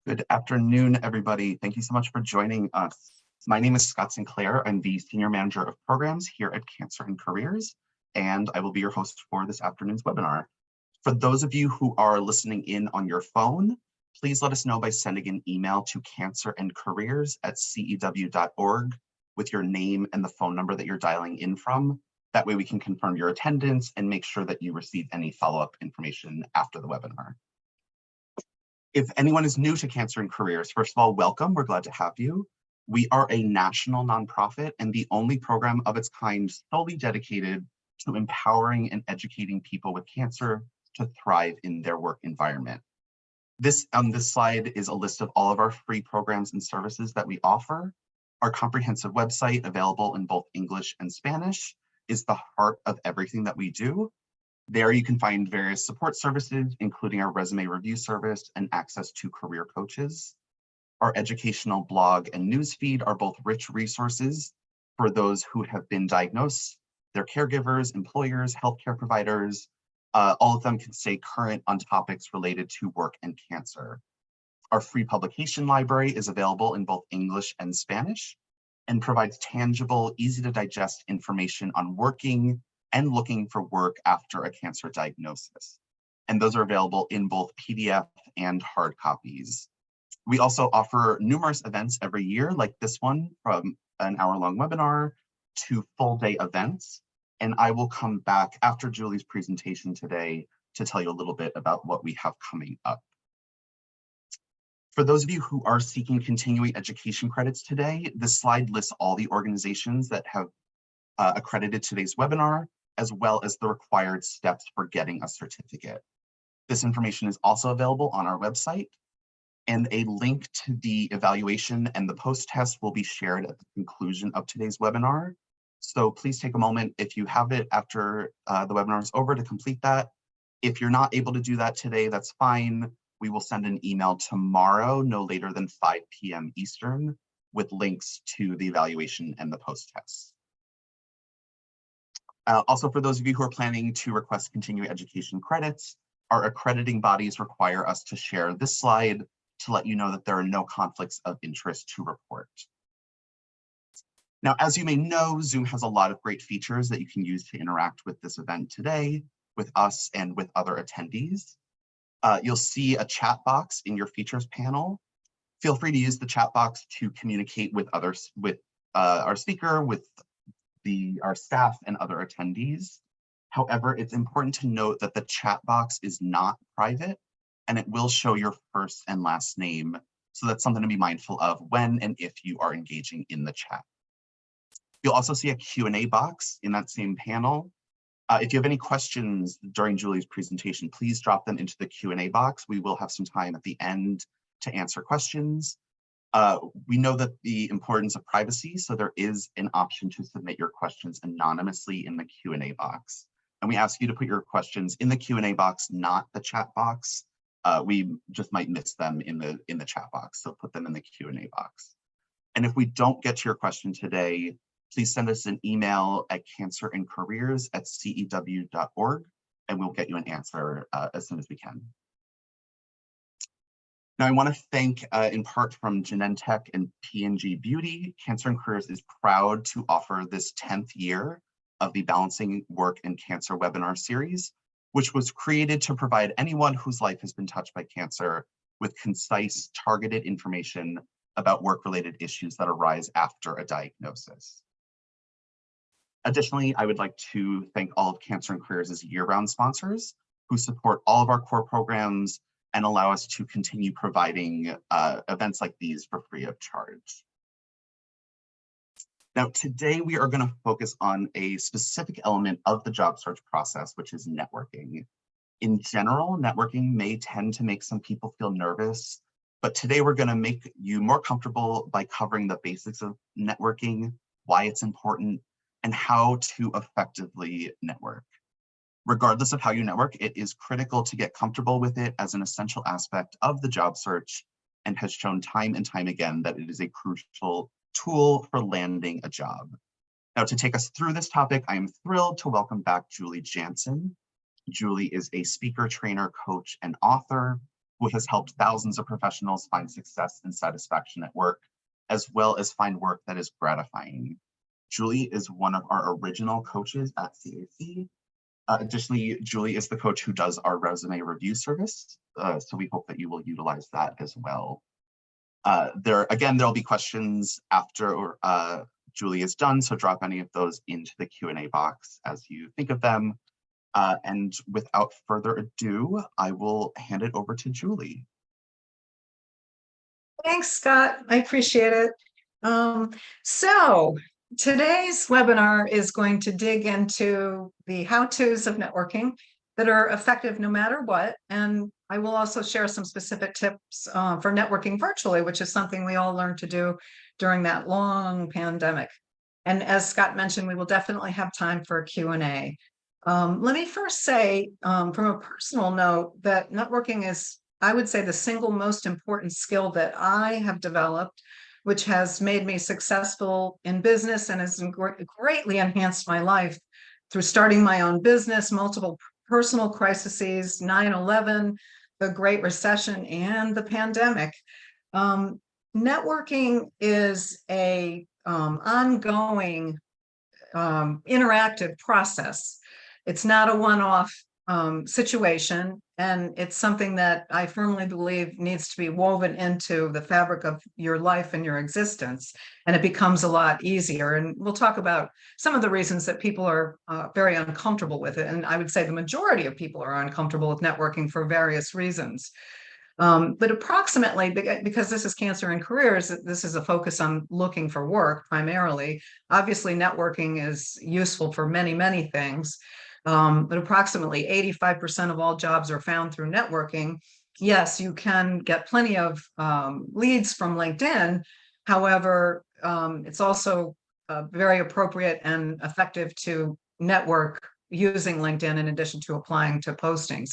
Good afternoon, everybody. Thank you so much for joining us. My name is Scott Sinclair. I'm the Senior Manager of Programs here at Cancer and Careers, and I will be your host for this afternoon's webinar. For those of you who are listening in on your phone, please let us know by sending an email to cancerandcareers@cew.org with your name and the phone number that you're dialing in from. That way we can confirm your attendance and make sure that you receive any follow-up information after the webinar. If anyone is new to Cancer and Careers, first of all, welcome. We're glad to have you. We are a national nonprofit and the only program of its kind solely dedicated to empowering and educating people with cancer to thrive in their work environment. On this slide is a list of all of our free programs and services that we offer. Our comprehensive website, available in both English and Spanish, is the heart of everything that we do. There you can find various support services, including our resume review service and access to career coaches. Our educational blog and newsfeed are both rich resources for those who have been diagnosed, their caregivers, employers, healthcare providers. All of them can stay current on topics related to work and cancer. Our free publication library is available in both English and Spanish and provides tangible, easy to digest information on working and looking for work after a cancer diagnosis. And those are available in both PDF and hard copies. We also offer numerous events every year, like this one, from an hour-long webinar to full-day events. And I will come back after Julie's presentation today to tell you a little bit about what we have coming up. For those of you who are seeking continuing education credits today, this slide lists all the organizations that have accredited today's webinar, as well as the required steps for getting a certificate. This information is also available on our website, and a link to the evaluation and the post-test will be shared at the conclusion of today's webinar. So please take a moment, if you have it after the webinar is over, to complete that. If you're not able to do that today, that's fine. We will send an email tomorrow, no later than 5 p.m. Eastern, with links to the evaluation and the post-test. Also, for those of you who are planning to request continuing education credits, our accrediting bodies require us to share this slide to let you know that there are no conflicts of interest to report. Now, as you may know, Zoom has a lot of great features that you can use to interact with this event today, with us and with other attendees. You'll see a chat box in your features panel. Feel free to use the chat box to communicate with others, with our speaker, with our staff and other attendees. However, it's important to note that the chat box is not private and it will show your first and last name. So that's something to be mindful of when and if you are engaging in the chat. You'll also see a Q&A box in that same panel. If you have any questions during Julie's presentation, please drop them into the Q&A box. We will have some time at the end to answer questions. We know that the importance of privacy, so there is an option to submit your questions anonymously in the Q&A box. And we ask you to put your questions in the Q&A box, not the chat box. We just might miss them in the chat box, so put them in the Q&A box. And if we don't get to your question today, please send us an email at cancerandcareers@cew.org, and we'll get you an answer as soon as we can. Now, I want to thank, in part from Genentech and P&G Beauty, Cancer and Careers is proud to offer this 10th year of the Balancing Work and Cancer webinar series, which was created to provide anyone whose life has been touched by cancer with concise, targeted information about work-related issues that arise after a diagnosis. Additionally, I would like to thank all of Cancer and Careers' year-round sponsors who support all of our core programs and allow us to continue providing events like these for free of charge. Now, today we are going to focus on a specific element of the job search process, which is networking. In general, networking may tend to make some people feel nervous, but today we're going to make you more comfortable by covering the basics of networking, why it's important, and how to effectively network. Regardless of how you network, it is critical to get comfortable with it as an essential aspect of the job search and has shown time and time again that it is a crucial tool for landing a job. Now, to take us through this topic, I am thrilled to welcome back Julie Jansen. Julie is a speaker, trainer, coach, and author. who has helped thousands of professionals find success and satisfaction at work, as well as find work that is gratifying. Julie is one of our original coaches at CAC. Additionally, Julie is the coach who does our resume review service, so we hope that you will utilize that as well. There'll be questions after Julie is done, so drop any of those into the Q&A box as you think of them. And without further ado, I will hand it over to Julie. Thanks, Scott. I appreciate it. So today's webinar is going to dig into the how-tos of networking that are effective no matter what. And I will also share some specific tips for networking virtually, which is something we all learned to do during that long pandemic. And as Scott mentioned, we will definitely have time for a Q&A. Let me first say, from a personal note, that networking is, I would say, the single most important skill that I have developed, which has made me successful in business and has greatly enhanced my life through starting my own business, multiple personal crises, 9/11, the Great Recession, and the pandemic. Networking is a ongoing interactive process. It's not a one-off situation, and it's something that I firmly believe needs to be woven into the fabric of your life and your existence, and it becomes a lot easier. And we'll talk about some of the reasons that people are very uncomfortable with it, and I would say the majority of people are uncomfortable with networking for various reasons. But approximately, because this is Cancer and Careers, this is a focus on looking for work primarily. Obviously, networking is useful for many, many things. But approximately 85% of all jobs are found through networking. Yes, you can get plenty of leads from LinkedIn. However, it's also very appropriate and effective to network using LinkedIn in addition to applying to postings.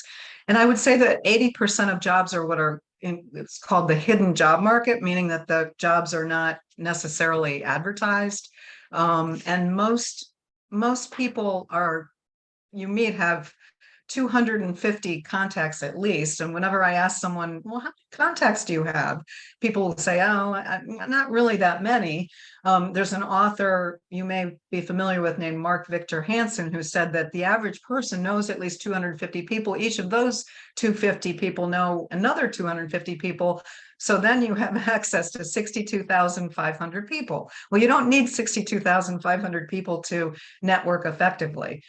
And I would say that 80% of jobs are what are it's called the hidden job market, meaning that the jobs are not necessarily advertised. And most people you meet have 250 contacts at least. And whenever I ask someone, well, how many contacts do you have? People will say, oh, not really that many. There's an author you may be familiar with named Mark Victor Hansen, who said that the average person knows at least 250 people. Each of those 250 people know another 250 people. So then you have access to 62,500 people. Well, you don't need 62,500 people to network effectively.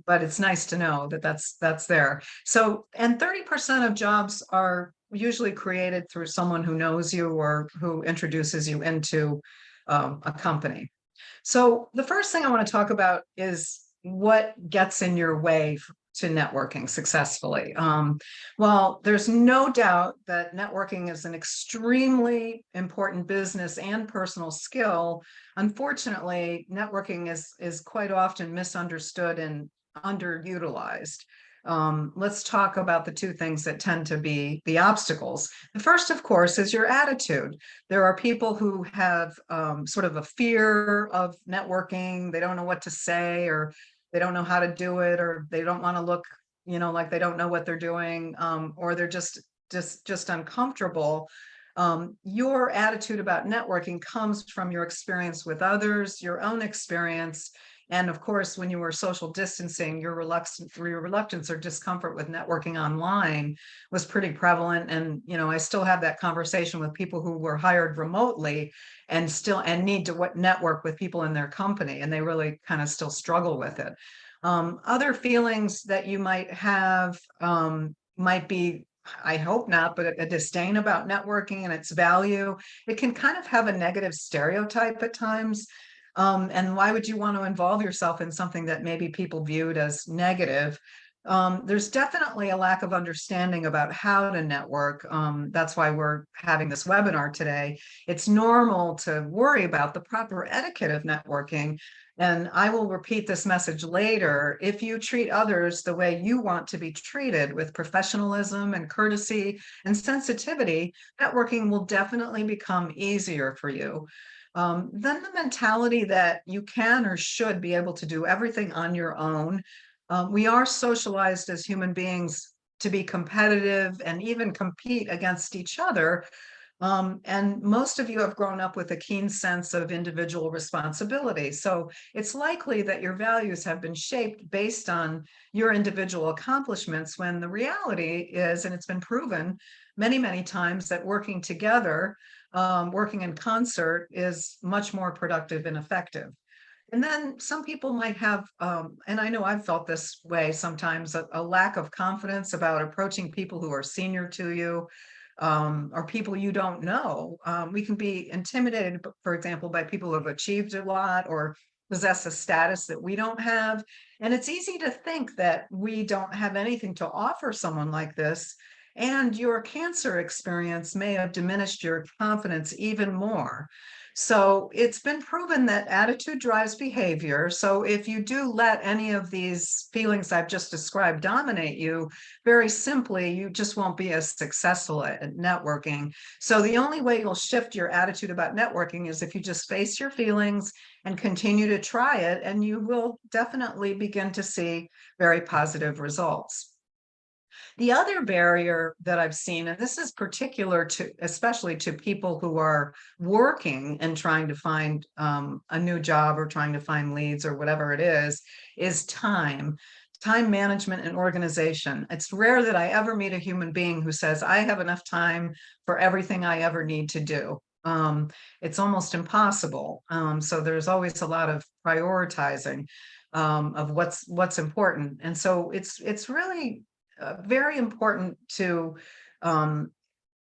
But it's nice to know that that's there. So, and 30% of jobs are usually created through someone who knows you or who introduces you into a company. So the first thing I want to talk about is what gets in your way to networking successfully. Well, there's no doubt that networking is an extremely important business and personal skill. Unfortunately, networking is quite often misunderstood and underutilized. Let's talk about the two things that tend to be the obstacles. The first, of course, is your attitude. There are people who have sort of a fear of networking. They don't know what to say, or they don't know how to do it, or they don't want to look, like they don't know what they're doing, or they're just uncomfortable. Your attitude about networking comes from your experience with others, your own experience. And of course, when you were social distancing, your reluctance or discomfort with networking online was pretty prevalent. And, I still have that conversation with people who were hired remotely and need to network with people in their company. And they really kind of still struggle with it. Other feelings that you might have might be, I hope not, but a disdain about networking and its value. It can kind of have a negative stereotype at times. And why would you want to involve yourself in something that maybe people viewed as negative? There's definitely a lack of understanding about how to network. That's why we're having this webinar today. It's normal to worry about the proper etiquette of networking. And I will repeat this message later. If you treat others the way you want to be treated, with professionalism and courtesy and sensitivity, networking will definitely become easier for you. Then the mentality that you can or should be able to do everything on your own. We are socialized as human beings to be competitive and even compete against each other. And most of you have grown up with a keen sense of individual responsibility. So it's likely that your values have been shaped based on your individual accomplishments, when the reality is, and it's been proven many, many times, that working together, working in concert is much more productive and effective. And then some people might have, and I know I've felt this way sometimes, a lack of confidence about approaching people who are senior to you, or people you don't know. We can be intimidated, for example, by people who have achieved a lot or possess a status that we don't have. And it's easy to think that we don't have anything to offer someone like this. And your cancer experience may have diminished your confidence even more. So it's been proven that attitude drives behavior. So if you do let any of these feelings I've just described dominate you, very simply, you just won't be as successful at networking. So the only way you'll shift your attitude about networking is if you just face your feelings and continue to try it, and you will definitely begin to see very positive results. The other barrier that I've seen, and this is particular to, especially to people who are working and trying to find a new job or trying to find leads or whatever it is time management and organization. It's rare that I ever meet a human being who says, I have enough time for everything I ever need to do. It's almost impossible. So there's always a lot of prioritizing of what's important. And so it's really very important to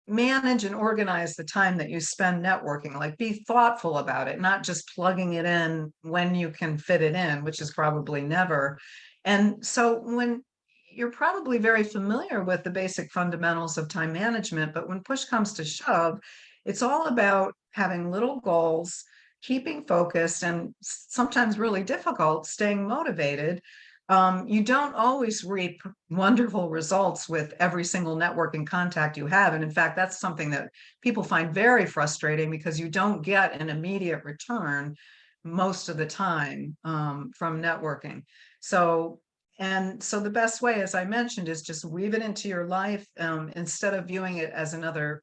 manage and organize the time that you spend networking. Like, be thoughtful about it, not just plugging it in when you can fit it in, which is probably never. And so when you're probably very familiar with the basic fundamentals of time management, but when push comes to shove, it's all about having little goals, keeping focused, and sometimes really difficult, staying motivated. You don't always reap wonderful results with every single networking contact you have. And in fact, that's something that people find very frustrating, because you don't get an immediate return most of the time from networking. So the best way, as I mentioned, is just weave it into your life, instead of viewing it as another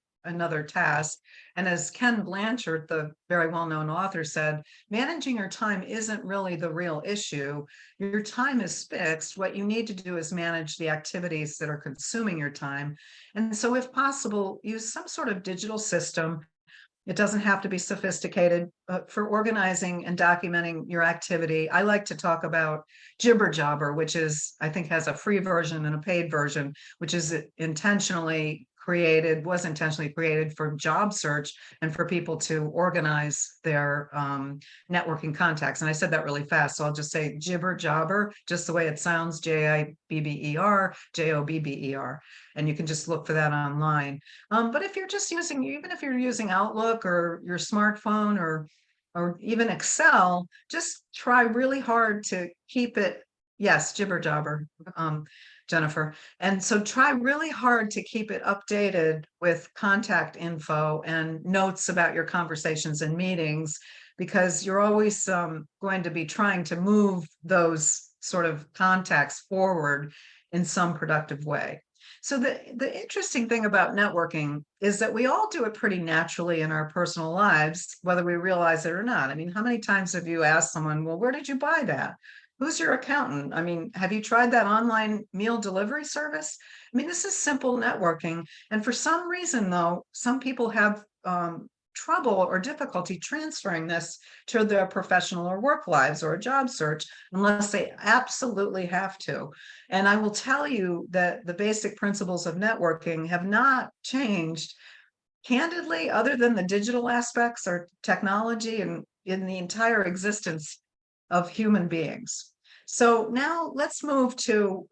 task. And as Ken Blanchard, the very well-known author, said, managing your time isn't really the real issue. Your time is fixed. What you need to do is manage the activities that are consuming your time. And so if possible, use some sort of digital system. It doesn't have to be sophisticated, for organizing and documenting your activity. I like to talk about Jibber Jobber, which is, I think, has a free version and a paid version, which is was intentionally created for job search and for people to organize their networking contacts. And I said that really fast, so I'll just say Jibber Jobber, just the way it sounds, Jibber, Jobber. And you can just look for that online. But if you're just even if you're using Outlook or your smartphone, or even Excel, just try really hard to keep it. Yes, Jibber Jobber, Jennifer. And so try really hard to keep it updated with contact info and notes about your conversations and meetings, because you're always going to be trying to move those sort of contacts forward in some productive way. So the interesting thing about networking is that we all do it pretty naturally in our personal lives, whether we realize it or not. I mean, how many times have you asked someone, well, where did you buy that? Who's your accountant? I mean, have you tried that online meal delivery service? I mean, this is simple networking. And for some reason, though, some people have trouble or difficulty transferring this to their professional or work lives or a job search, unless they absolutely have to. And I will tell you that the basic principles of networking have not changed, candidly, other than the digital aspects or technology, and in the entire existence of human beings. So now let's move to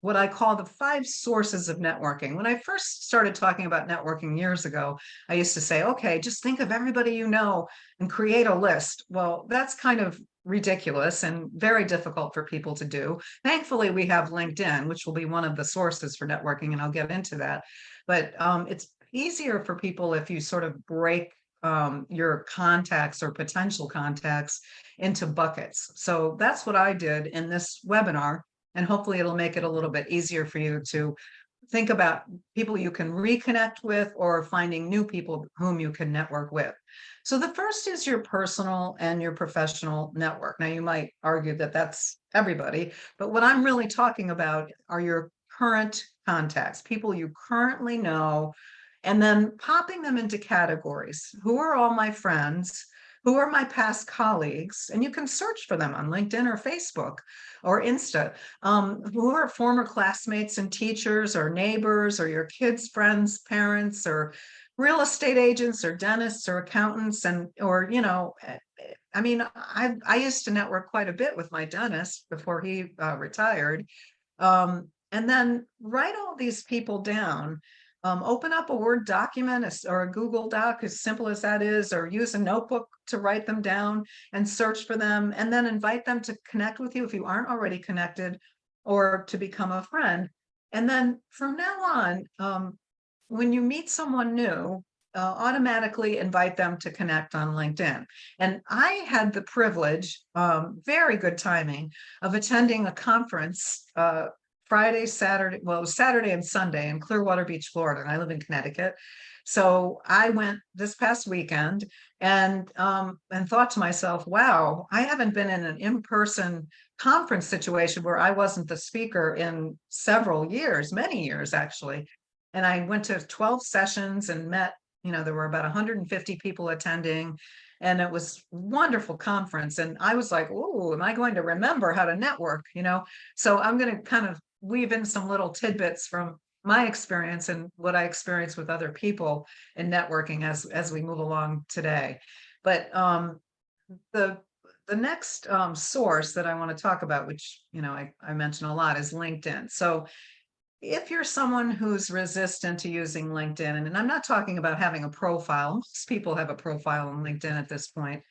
what I call the 5 sources of networking. When I first started talking about networking years ago, I used to say, okay, just think of everybody you know and create a list. Well, that's kind of ridiculous and very difficult for people to do. Thankfully, we have LinkedIn, which will be one of the sources for networking, and I'll get into that. But it's easier for people if you sort of break your contacts or potential contacts into buckets. So that's what I did in this webinar. And hopefully it'll make it a little bit easier for you to think about people you can reconnect with or finding new people whom you can network with. So the first is your personal and your professional network. Now, you might argue that that's everybody, but what I'm really talking about are your current contacts, people you currently know, and then popping them into categories. Who are all my friends? Who are my past colleagues? And you can search for them on LinkedIn or Facebook or Insta. Who are former classmates and teachers or neighbors or your kids' friends, parents, or real estate agents or dentists or accountants, and or I mean, I used to network quite a bit with my dentist before he retired. And then write all these people down. Open up a Word document or a Google Doc, as simple as that is, or use a notebook to write them down and search for them, and then invite them to connect with you if you aren't already connected, or to become a friend. And then from now on, when you meet someone new, automatically invite them to connect on LinkedIn. And I had the privilege, very good timing, of attending a conference Friday, Saturday, well, it was Saturday and Sunday in Clearwater Beach, Florida, and I live in Connecticut. So I went this past weekend and thought to myself, wow, I haven't been in an in-person conference situation where I wasn't the speaker in several years, many years actually. And I went to 12 sessions and met, there were about 150 people attending, and it was wonderful conference. And I was like, oh, am I going to remember how to network? So I'm going to kind of weave in some little tidbits from my experience and what I experience with other people in networking as we move along today. But the next source that I want to talk about, which I mention a lot, is LinkedIn. So if you're someone who's resistant to using LinkedIn, and I'm not talking about having a profile, most people have a profile on LinkedIn at this point,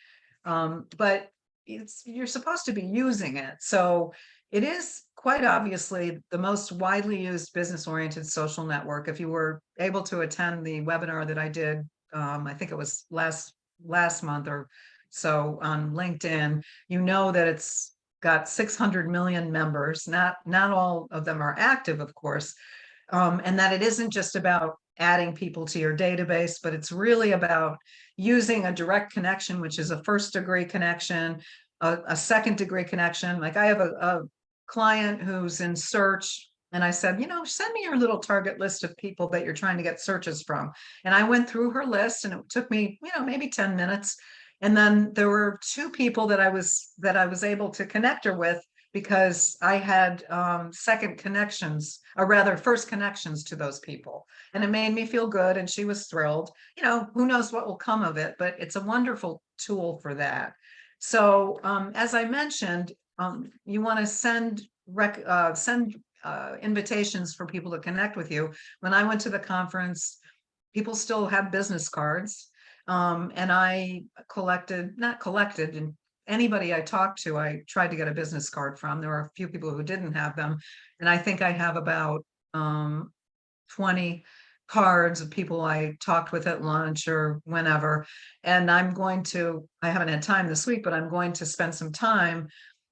but you're supposed to be using it. So it is quite obviously the most widely used business-oriented social network. If you were able to attend the webinar that I did, I think it was last month or so on LinkedIn, you know that it's got 600 million members. Not all of them are active, of course, and that it isn't just about adding people to your database, but it's really about using a direct connection, which is a first degree connection, a second degree connection. Like I have a client who's in search, and I said, send me your little target list of people that you're trying to get searches from. And I went through her list, and it took me, maybe 10 minutes. And then there were two people that I was able to connect her with because I had second connections, or rather first connections to those people. And it made me feel good, and she was thrilled. Who knows what will come of it, but it's a wonderful tool for that. So as I mentioned, you want to send invitations for people to connect with you. When I went to the conference, people still have business cards. And I not collected, and anybody I talked to, I tried to get a business card from. There were a few people who didn't have them. And I think I have about 20 cards of people I talked with at lunch or whenever. And I haven't had time this week, but I'm going to spend some time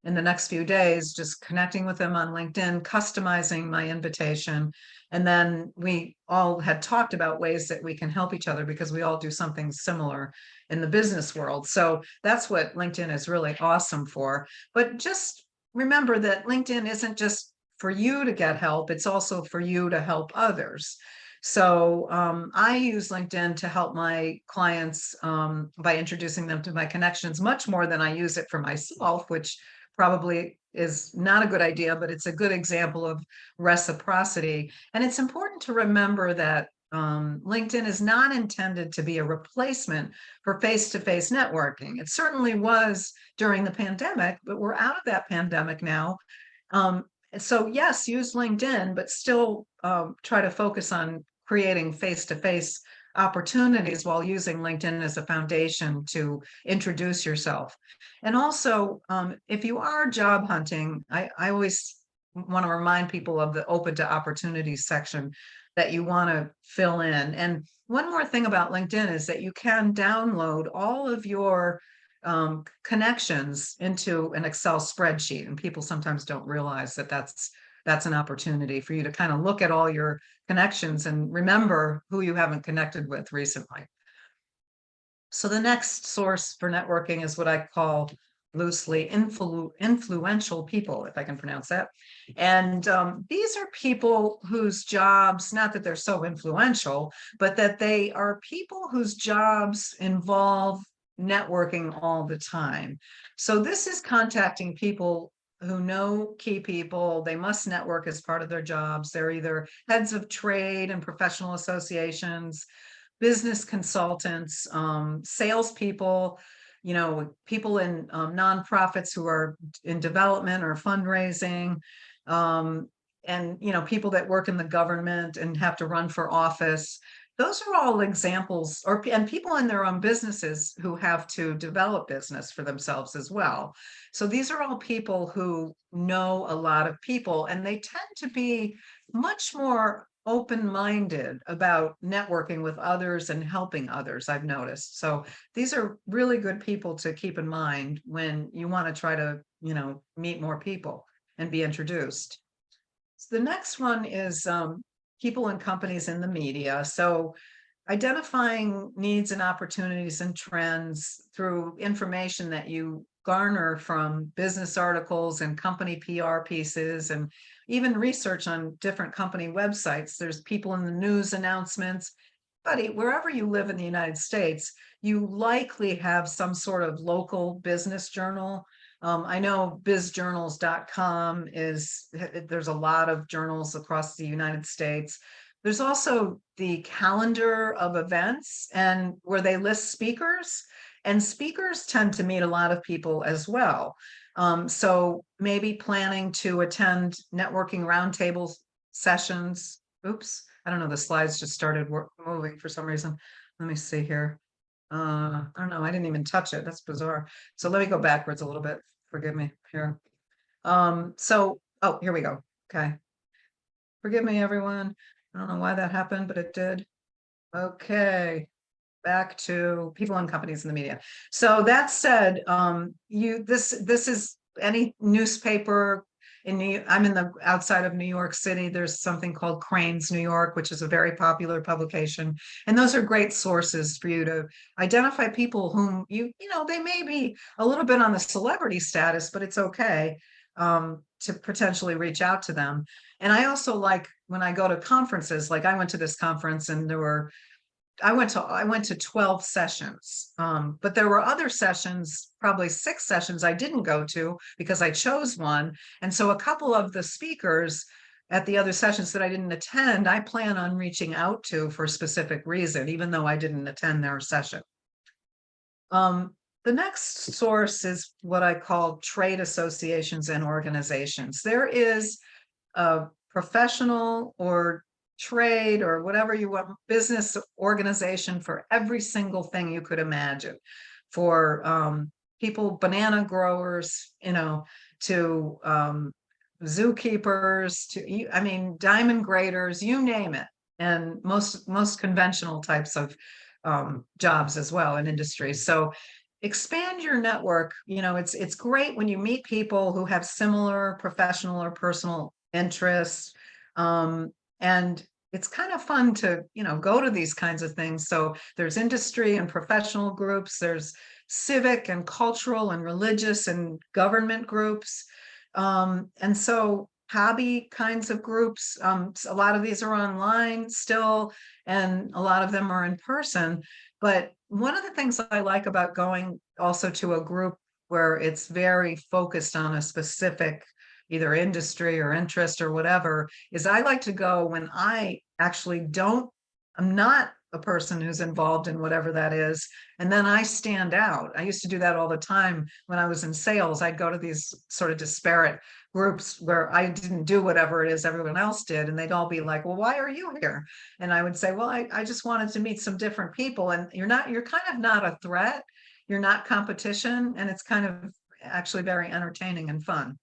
in the next few days just connecting with them on LinkedIn, customizing my invitation. And then we all had talked about ways that we can help each other because we all do something similar in the business world. So that's what LinkedIn is really awesome for. But just remember that LinkedIn isn't just for you to get help, it's also for you to help others. So I use LinkedIn to help my clients by introducing them to my connections much more than I use it for myself, which probably is not a good idea, but it's a good example of reciprocity. And it's important to remember that LinkedIn is not intended to be a replacement for face-to-face networking. It certainly was during the pandemic, but we're out of that pandemic now. So yes, use LinkedIn, but still try to focus on creating face-to-face opportunities while using LinkedIn as a foundation to introduce yourself. And also, if you are job hunting, I always want to remind people of the open to opportunities section that you want to fill in. And one more thing about LinkedIn is that you can download all of your connections into an Excel spreadsheet. And people sometimes don't realize that that's an opportunity for you to kind of look at all your connections and remember who you haven't connected with recently. So the next source for networking is what I call loosely influential people, if I can pronounce that. And these are people whose jobs, not that they're so influential, but that they are people whose jobs involve networking all the time. So this is contacting people who know key people. They must network as part of their jobs. They're either heads of trade and professional associations, business consultants, salespeople, people in nonprofits who are in development or fundraising, and people that work in the government and have to run for office. Those are all examples, and people in their own businesses who have to develop business for themselves as well. So these are all people who know a lot of people, and they tend to be much more open-minded about networking with others and helping others, I've noticed. So these are really good people to keep in mind when you want to try to, meet more people and be introduced. So the next one is people and companies in the media. So identifying needs and opportunities and trends through information that you garner from business articles and company PR pieces, and even research on different company websites. There's people in the news announcements. Buddy, wherever you live in the United States, you likely have some sort of local business journal. I know bizjournals.com there's a lot of journals across the United States. There's also the calendar of events and where they list speakers, and speakers tend to meet a lot of people as well. So maybe planning to attend networking roundtable sessions. Oops, I don't know, the slides just started moving for some reason. Let me see here. I don't know, I didn't even touch it. That's bizarre. So let me go backwards a little bit. Forgive me here. Oh, here we go. Okay. Forgive me, everyone. I don't know why that happened, but it did. Okay, back to people and companies in the media. So that said, this is any newspaper I'm in the outside of New York City. There's something called Crane's New York, which is a very popular publication, and those are great sources for you to identify people whom they may be a little bit on the celebrity status, but it's okay to potentially reach out to them. And I also like when I go to conferences, like I went to this conference and I went to 12 sessions, but there were other sessions, probably 6 sessions I didn't go to because I chose one. And so a couple of the speakers at the other sessions that I didn't attend, I plan on reaching out to for a specific reason, even though I didn't attend their session. The next source is what I call trade associations and organizations. There is a professional or trade or whatever you want, business organization for every single thing you could imagine, for people, banana growers, to zookeepers, to diamond graders, you name it, and most conventional types of jobs as well in industries. So expand your network. It's great when you meet people who have similar professional or personal interests. And it's kind of fun to, go to these kinds of things. So there's industry and professional groups, there's civic and cultural and religious and government groups. And so hobby kinds of groups, a lot of these are online still, and a lot of them are in person. But one of the things I like about going also to a group where it's very focused on a specific either industry or interest or whatever, is I like to go when I actually I'm not a person who's involved in whatever that is. And then I stand out. I used to do that all the time when I was in sales. I'd go to these sort of disparate groups where I didn't do whatever it is everyone else did. And they'd all be like, well, why are you here? And I would say, well, I just wanted to meet some different people. And you're kind of not a threat. You're not competition. And it's kind of actually very entertaining and fun.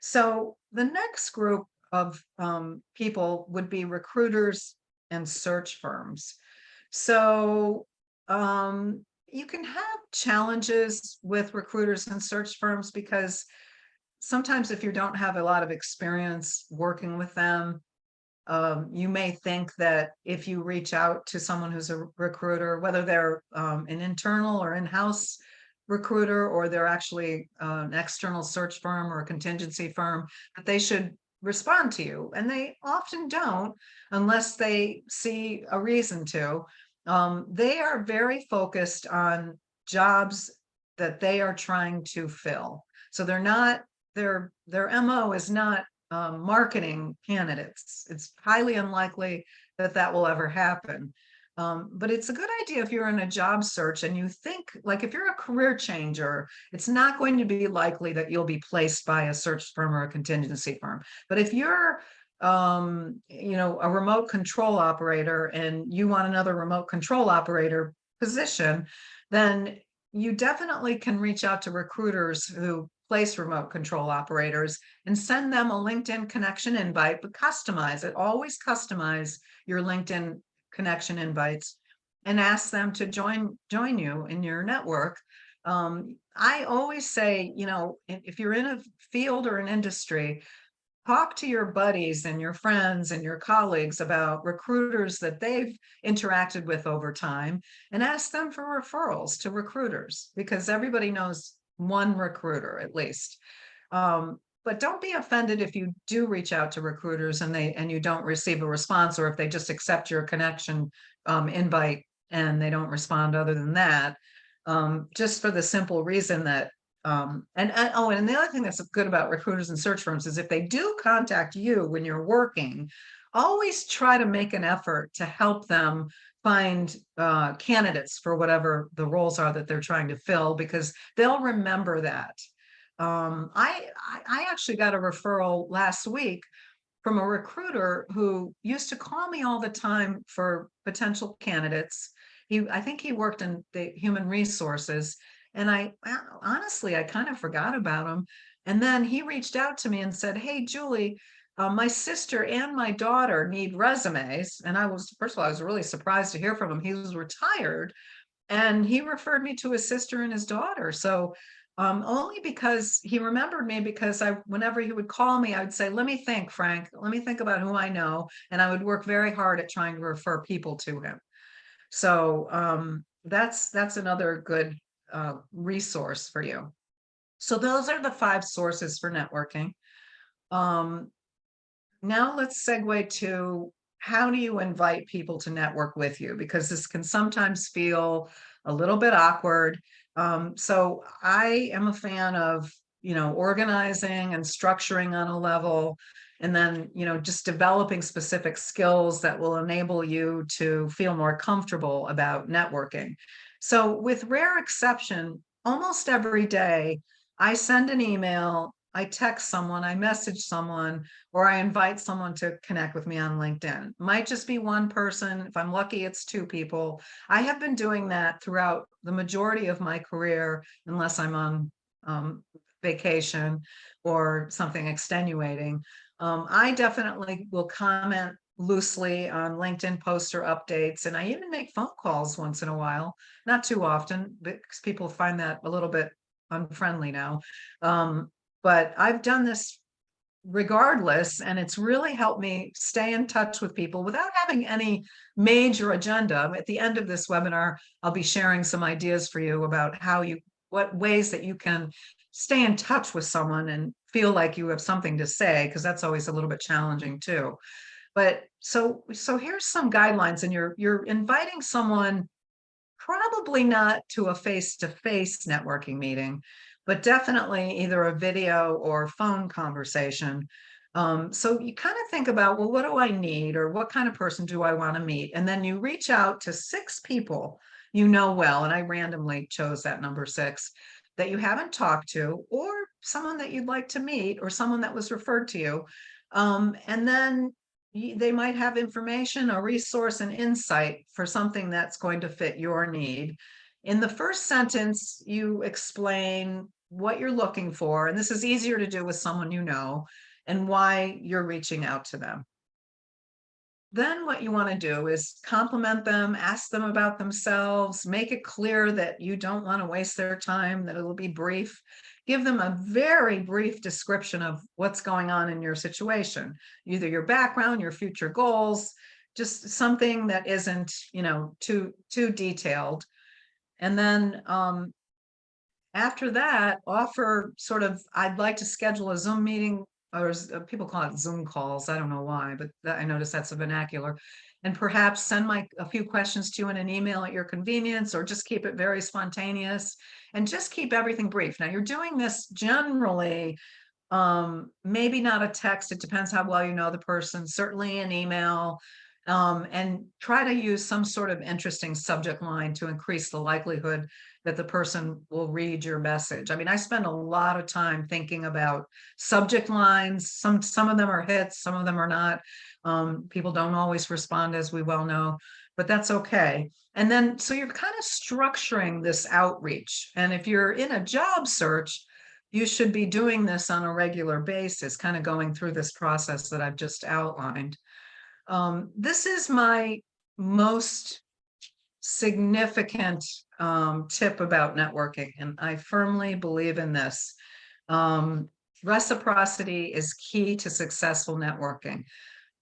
So the next group of people would be recruiters and search firms. So you can have challenges with recruiters and search firms because sometimes if you don't have a lot of experience working with them, you may think that if you reach out to someone who's a recruiter, whether they're an internal or in-house recruiter, or they're actually an external search firm or a contingency firm, that they should respond to you. And they often don't unless they see a reason to. They are very focused on jobs that they are trying to fill. So they're not, their MO is not marketing candidates. It's highly unlikely that that will ever happen. But it's a good idea if you're in a job search and you think, like, if you're a career changer, it's not going to be likely that you'll be placed by a search firm or a contingency firm. But if you're a remote control operator and you want another remote control operator position, then you definitely can reach out to recruiters who place remote control operators and send them a LinkedIn connection invite, but customize it. Always customize your LinkedIn connection invites and ask them to join you in your network. I always say, if you're in a field or an industry, talk to your buddies and your friends and your colleagues about recruiters that they've interacted with over time and ask them for referrals to recruiters, because everybody knows one recruiter at least. But don't be offended if you do reach out to recruiters and you don't receive a response, or if they just accept your connection invite and they don't respond other than that, just for the simple reason that and the other thing that's good about recruiters and search firms is if they do contact you when you're working, always try to make an effort to help them find candidates for whatever the roles are that they're trying to fill, because they'll remember that. I actually got a referral last week from a recruiter who used to call me all the time for potential candidates. I think he worked in the human resources, and honestly, I kind of forgot about him. And then he reached out to me and said, "Hey, Julie, my sister and my daughter need resumes." And first of all, I was really surprised to hear from him. He was retired and he referred me to his sister and his daughter. So only because he remembered me, because whenever he would call me, I would say, "Let me think, Frank, let me think about who I know." And I would work very hard at trying to refer people to him. So that's another good resource for you. So those are the 5 sources for networking. Now let's segue to, how do you invite people to network with you? Because this can sometimes feel a little bit awkward. So I am a fan of, organizing and structuring on a level, and then, just developing specific skills that will enable you to feel more comfortable about networking. So with rare exception, almost every day, I send an email, I text someone, I message someone, or I invite someone to connect with me on LinkedIn. Might just be one person. If I'm lucky, it's 2 people. I have been doing that throughout the majority of my career, unless I'm on vacation or something extenuating. I definitely will comment loosely on LinkedIn posts or updates, and I even make phone calls once in a while, not too often, because people find that a little bit unfriendly now. But I've done this regardless, and it's really helped me stay in touch with people without having any major agenda. At the end of this webinar, I'll be sharing some ideas for you about what ways that you can stay in touch with someone and feel like you have something to say, because that's always a little bit challenging too. But so here's some guidelines, and you're inviting someone probably not to a face-to-face networking meeting, but definitely either a video or phone conversation. So you kind of think about, well, what do I need, or what kind of person do I want to meet? And then you reach out to 6 people you know well, and I randomly chose that number 6, that you haven't talked to, or someone that you'd like to meet, or someone that was referred to you. And then they might have information, a resource, and insight for something that's going to fit your need. In the first sentence, you explain what you're looking for, and this is easier to do with someone you know, and why you're reaching out to them. then what you want to do is compliment them, ask them about themselves, make it clear that you don't want to waste their time, that it'll be brief. Give them a very brief description of what's going on in your situation, either your background, your future goals, just something that isn't, too detailed. And then after that, offer sort of, I'd like to schedule a Zoom meeting, or people call it Zoom calls. I don't know why, but I notice that's a vernacular. And perhaps send a few questions to you in an email at your convenience, or just keep it very spontaneous and just keep everything brief. Now, you're doing this generally, maybe not a text. It depends how well you know the person, certainly an email, and try to use some sort of interesting subject line to increase the likelihood that the person will read your message. I mean, I spend a lot of time thinking about subject lines. Some of them are hits, some of them are not. People don't always respond, as we well know, but that's okay. And then, so you're kind of structuring this outreach. And if you're in a job search, you should be doing this on a regular basis, kind of going through this process that I've just outlined. This is my most significant tip about networking, and I firmly believe in this. Reciprocity is key to successful networking.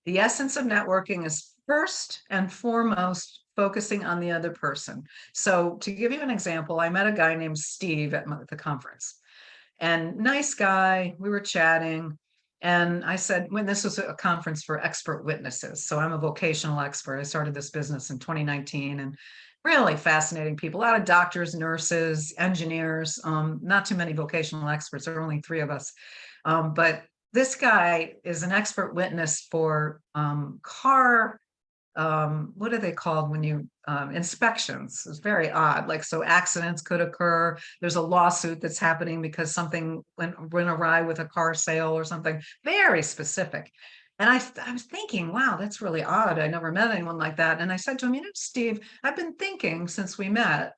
The essence of networking is first and foremost focusing on the other person. So to give you an example, I met a guy named Steve at the conference, and nice guy. We were chatting. And I said, when this was a conference for expert witnesses. So I'm a vocational expert. I started this business in 2019, and really fascinating people, a lot of doctors, nurses, engineers, not too many vocational experts. There are only 3 of us. But this guy is an expert witness for car, what are they called when you inspections? It's very odd. Like, so accidents could occur. There's a lawsuit that's happening because something went awry with a car sale or something. Very specific. And I was thinking, wow, that's really odd. I never met anyone like that. And I said to him, Steve, I've been thinking since we met,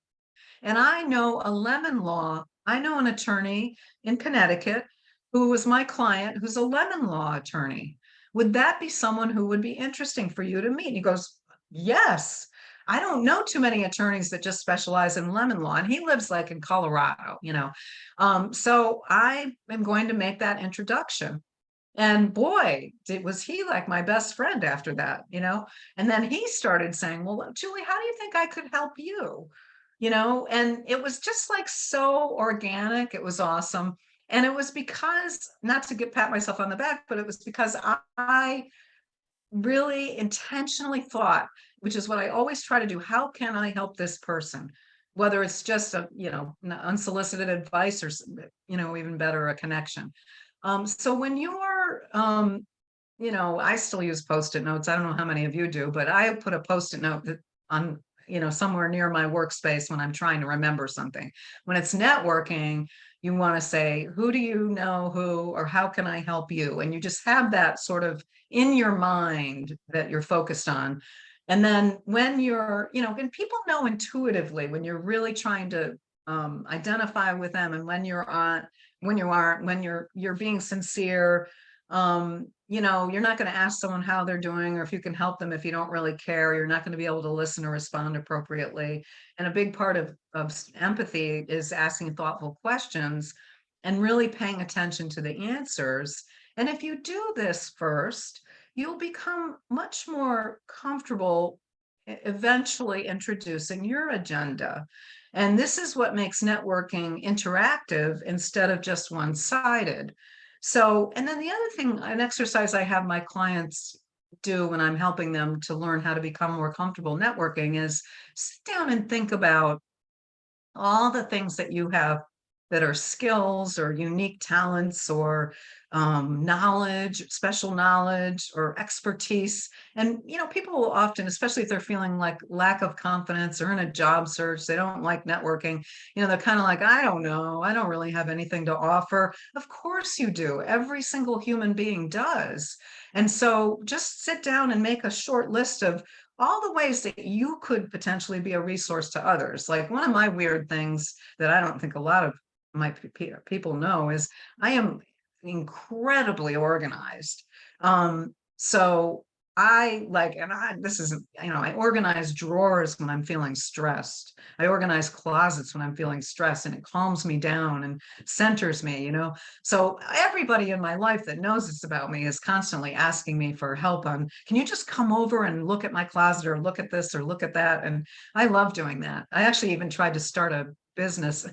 and I know a lemon law. I know an attorney in Connecticut who was my client, who's a lemon law attorney. Would that be someone who would be interesting for you to meet? And he goes, yes. I don't know too many attorneys that just specialize in lemon law. And he lives like in Colorado, So I am going to make that introduction. And boy, was he like my best friend after that, And then he started saying, well, Julie, how do you think I could help you? And it was just like so organic. It was awesome. And it was because, not to pat myself on the back, but it was because I really intentionally thought, which is what I always try to do, how can I help this person? Whether it's just unsolicited advice, or, even better, a connection. So when you're, I still use Post-it notes. I don't know how many of you do, but I put a Post-it note on, somewhere near my workspace when I'm trying to remember something. When it's networking, you want to say, who do you know who, or how can I help you? And you just have that sort of in your mind that you're focused on. And then when you're, and people know intuitively when you're really trying to identify with them, and when you aren't, when you're being sincere. You're not going to ask someone how they're doing, or if you can help them. If you don't really care, you're not going to be able to listen or respond appropriately. And a big part of empathy is asking thoughtful questions and really paying attention to the answers. And if you do this first, you'll become much more comfortable eventually introducing your agenda. And this is what makes networking interactive instead of just one-sided. So, and then the other thing, an exercise I have my clients do when I'm helping them to learn how to become more comfortable networking is sit down and think about all the things that you have that are skills or unique talents or knowledge, special knowledge or expertise. And, people will often, especially if they're feeling like lack of confidence or in a job search, they don't like networking, they're kind of like, I don't know, I don't really have anything to offer. Of course you do. Every single human being does. And so just sit down and make a short list of all the ways that you could potentially be a resource to others. Like, one of my weird things that I don't think a lot of my people know is I am incredibly organized. So this isn't, I organize drawers when I'm feeling stressed. I organize closets when I'm feeling stressed, and it calms me down and centers me. So everybody in my life that knows this about me is constantly asking me for help on, can you just come over and look at my closet, or look at this, or look at that? And I love doing that. I actually even tried to start a business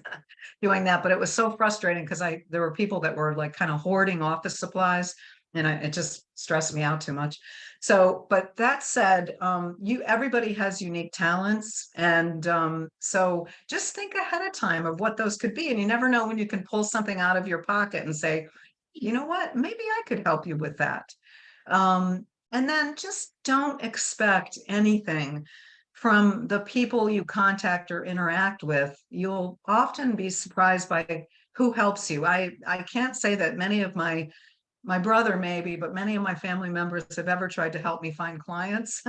doing that, but it was so frustrating because there were people that were like kind of hoarding office supplies, and it just stressed me out too much. So, but that said, everybody has unique talents. And so just think ahead of time of what those could be. And you never know when you can pull something out of your pocket and say, you know what, maybe I could help you with that. And then just don't expect anything from the people you contact or interact with. You'll often be surprised by who helps you. I can't say that many of my brother maybe, but many of my family members have ever tried to help me find clients.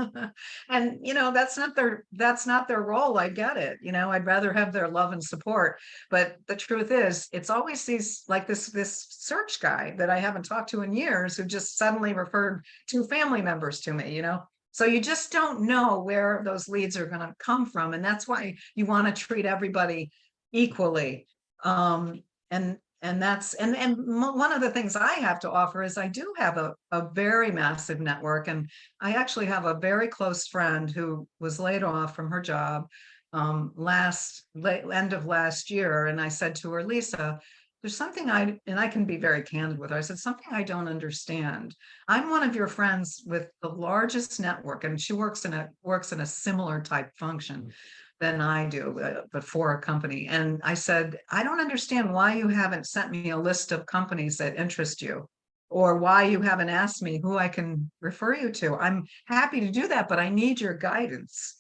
And that's not their role. I get it. I'd rather have their love and support. But the truth is, it's always these, like this search guy that I haven't talked to in years, who just suddenly referred two family members to me. So you just don't know where those leads are going to come from. And that's why you want to treat everybody equally. One of the things I have to offer is I do have a very massive network. And I actually have a very close friend who was laid off from her job end of last year. And I said to her, Lisa, there's something and I can be very candid with her. I said, something I don't understand. I'm one of your friends with the largest network, and she works in a similar type function than I do, but for a company. And I said, I don't understand why you haven't sent me a list of companies that interest you, or why you haven't asked me who I can refer you to. I'm happy to do that, but I need your guidance.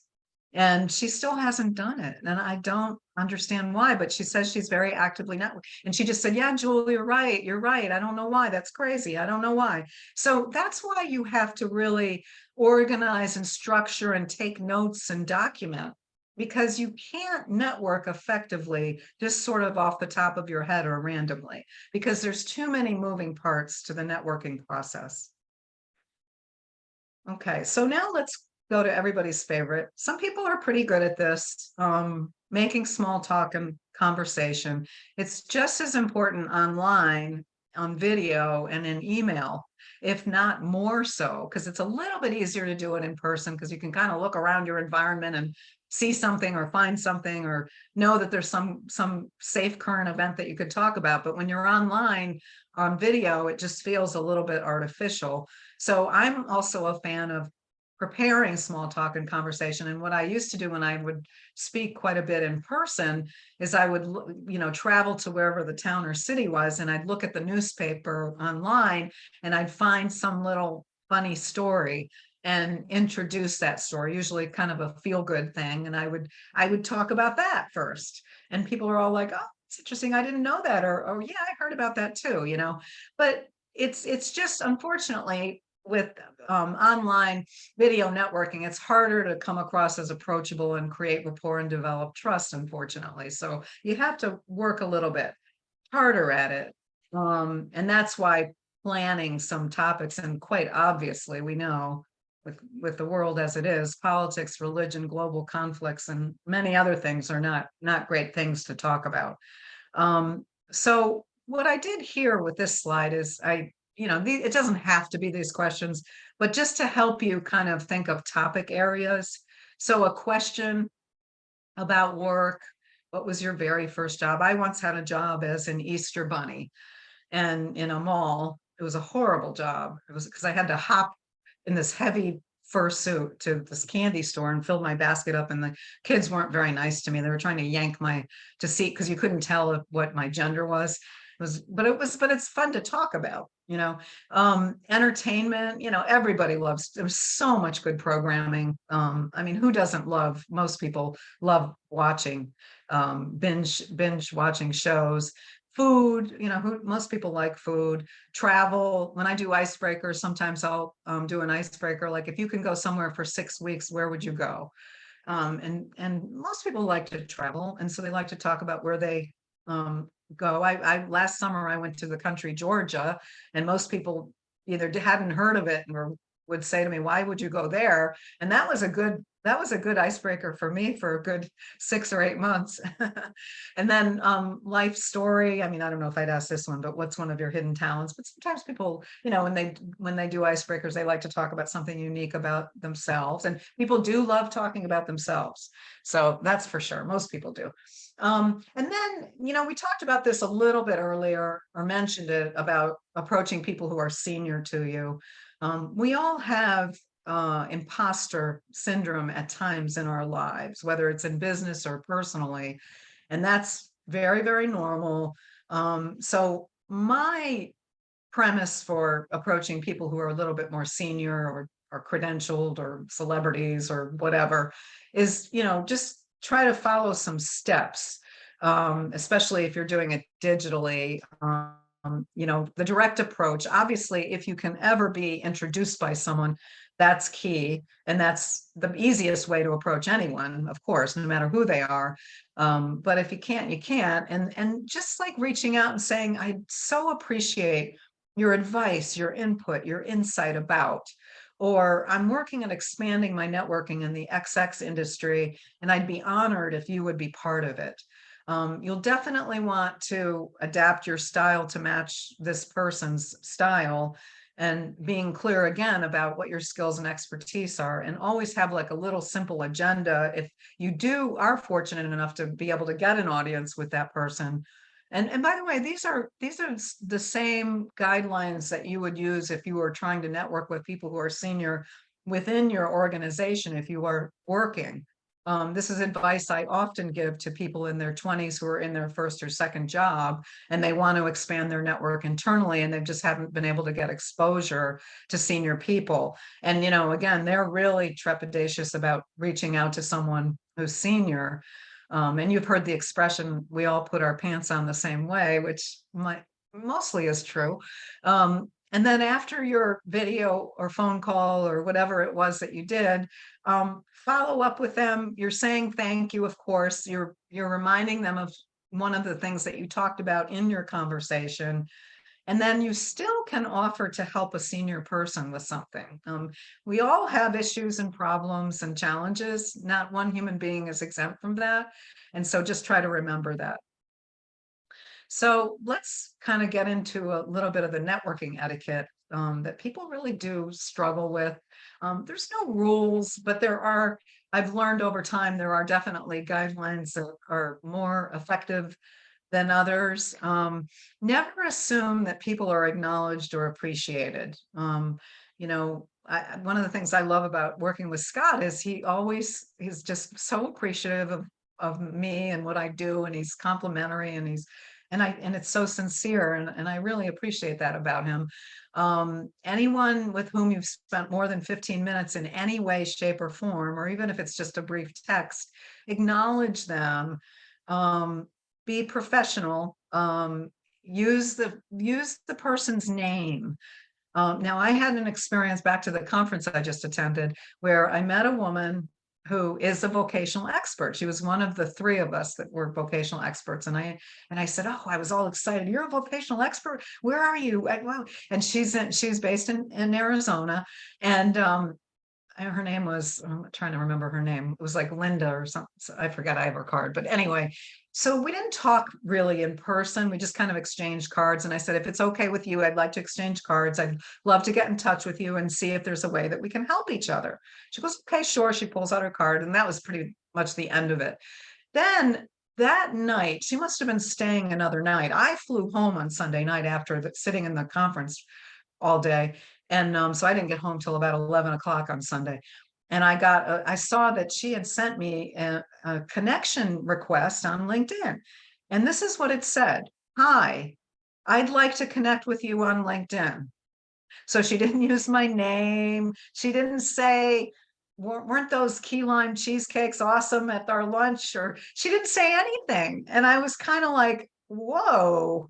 And she still hasn't done it. And I don't understand why, but she says she's very actively networking. And she just said, yeah, Julie, you're right. You're right. I don't know why. That's crazy. I don't know why. So that's why you have to really organize and structure and take notes and document, because you can't network effectively just sort of off the top of your head or randomly, because there's too many moving parts to the networking process. Okay, so now let's go to everybody's favorite. Some people are pretty good at this, making small talk and conversation. It's just as important online, on video, and in email, if not more so, because it's a little bit easier to do it in person, because you can kind of look around your environment and see something or find something, or know that there's some safe current event that you could talk about. But when you're online on video, it just feels a little bit artificial. So I'm also a fan of preparing small talk and conversation. And what I used to do when I would speak quite a bit in person is I would, travel to wherever the town or city was, and I'd look at the newspaper online, and I'd find some little funny story and introduce that story, usually kind of a feel-good thing. And I would talk about that first. And people are all like, oh, it's interesting. I didn't know that. Or yeah, I heard about that too, but it's just, unfortunately, with online video networking, it's harder to come across as approachable and create rapport and develop trust, unfortunately. So you have to work a little bit harder at it. And that's why planning some topics, and quite obviously, we know with the world as it is, politics, religion, global conflicts, and many other things are not great things to talk about. So what I did here with this slide is it doesn't have to be these questions, but just to help you kind of think of topic areas. So a question about work: what was your very first job? I once had a job as an Easter bunny, and in a mall. It was a horrible job. It was because I had to hop in this heavy fursuit to this candy store and fill my basket up, and the kids weren't very nice to me. They were trying to yank to see, because you couldn't tell what my gender was. But it's fun to talk about, entertainment, everybody loves. There's so much good programming. I mean, who doesn't love? Most people love watching, binge watching shows. Food, most people like food. Travel. When I do icebreakers, sometimes I'll do an icebreaker, like, if you can go somewhere for 6 weeks, where would you go? And most people like to travel, and so they like to talk about where they go. I last summer I went to the country Georgia, and most people either hadn't heard of it, or would say to me, why would you go there? And that was a good icebreaker for me for a good 6 or 8 months. And then life story. I mean, I don't know if I'd ask this one, but what's one of your hidden talents? But sometimes people, when they do icebreakers, they like to talk about something unique about themselves. And people do love talking about themselves. So that's for sure. Most people do. And then, we talked about this a little bit earlier, or mentioned it, about approaching people who are senior to you. We all have imposter syndrome at times in our lives, whether it's in business or personally. And that's very, very normal. So my premise for approaching people who are a little bit more senior or credentialed or celebrities or whatever is, just try to follow some steps, especially if you're doing it digitally. The direct approach, obviously, if you can ever be introduced by someone, that's key. And that's the easiest way to approach anyone, of course, no matter who they are. But if you can't, you can't. And just like reaching out and saying, I so appreciate your advice, your input, your insight about, or I'm working on expanding my networking in the XX industry, and I'd be honored if you would be part of it. You'll definitely want to adapt your style to match this person's style, and being clear again about what your skills and expertise are, and always have like a little simple agenda if you are fortunate enough to be able to get an audience with that person. And by the way, these are the same guidelines that you would use if you were trying to network with people who are senior within your organization if you are working. This is advice I often give to people in their 20s who are in their first or second job, and they want to expand their network internally, and they just haven't been able to get exposure to senior people. And, again, they're really trepidatious about reaching out to someone who's senior. And you've heard the expression, we all put our pants on the same way, which mostly is true. And then after your video or phone call or whatever it was that you did, follow up with them. You're saying thank you, of course. You're reminding them of one of the things that you talked about in your conversation. And then you still can offer to help a senior person with something. We all have issues and problems and challenges. Not one human being is exempt from that. And so just try to remember that. So let's kind of get into a little bit of the networking etiquette that people really do struggle with. There's no rules, but I've learned over time, there are definitely guidelines that are more effective than others. Never assume that people are acknowledged or appreciated. One of the things I love about working with Scott is he's just so appreciative of me and what I do, and he's complimentary, and it's so sincere, and I really appreciate that about him. Anyone with whom you've spent more than 15 minutes in any way, shape, or form, or even if it's just a brief text, acknowledge them. Be professional. Use the person's name. Now, I had an experience back to the conference I just attended where I met a woman who is a vocational expert. She was one of the 3 of us that were vocational experts. And I said, oh, I was all excited. You're a vocational expert. Where are you? And she's based in Arizona. And her name was, I'm trying to remember her name. It was like Linda or something. So I forgot, I have her card. But anyway, so we didn't talk really in person. We just kind of exchanged cards. And I said, if it's okay with you, I'd like to exchange cards. I'd love to get in touch with you and see if there's a way that we can help each other. She goes, okay, sure. She pulls out her card. And that was pretty much the end of it. Then that night, she must have been staying another night. I flew home on Sunday night after sitting in the conference all day. And so I didn't get home till about 11 o'clock on Sunday. And I saw that she had sent me a connection request on LinkedIn. And this is what it said. Hi, I'd like to connect with you on LinkedIn. So she didn't use my name. She didn't say, weren't those key lime cheesecakes awesome at our lunch? Or she didn't say anything. And I was kind of like, whoa,